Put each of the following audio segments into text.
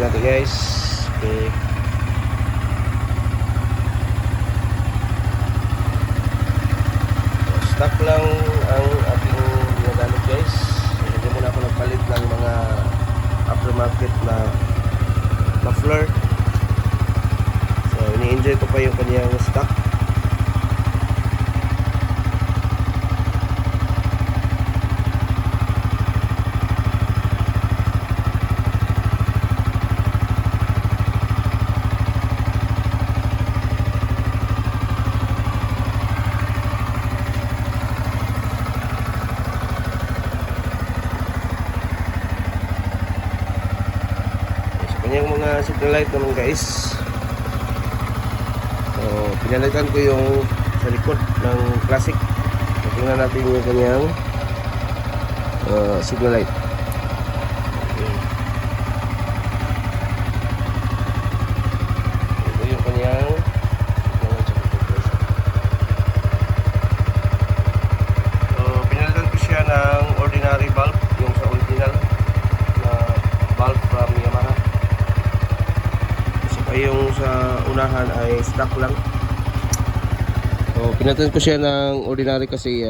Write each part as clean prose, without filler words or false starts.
natin guys. Okay. Stock lang ang ating ginagamit guys. Hindi muna ako nagpalit ng mga aftermarket na muffler. So ini-enjoy ko pa yung kanyang stock. Yung mga signal light naman guys, so pinalitan ko yung sa likod ng Classic. So, tingnan natin yung kanyang signal light. Okay. Ito yung kanyang signal light. So pinalitan ko siya ng ordinary bulb, yung sa original na bulb from Yamaha. Yung sa unahan ay stock lang. So pinalitan ko siya ng ordinary kasi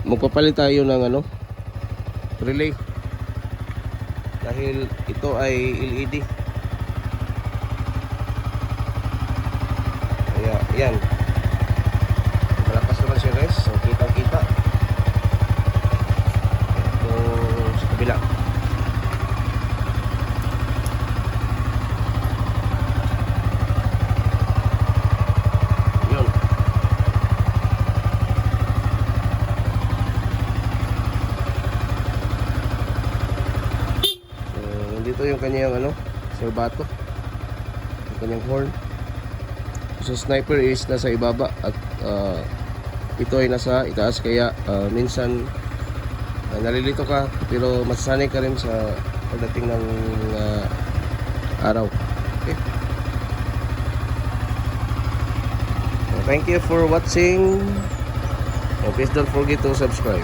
magpapalit tayo ng relay dahil ito ay LED. Kaya yan, malakas naman siya guys. So kitang kita itong sa kabila. Dito yung kanyang serbato, yung kanyang horn. So sniper is nasa ibaba at ito ay nasa itaas, kaya minsan nalilito ka pero masasanay ka rin sa pagdating ng araw. Okay. So, thank you for watching. Please don't forget to subscribe.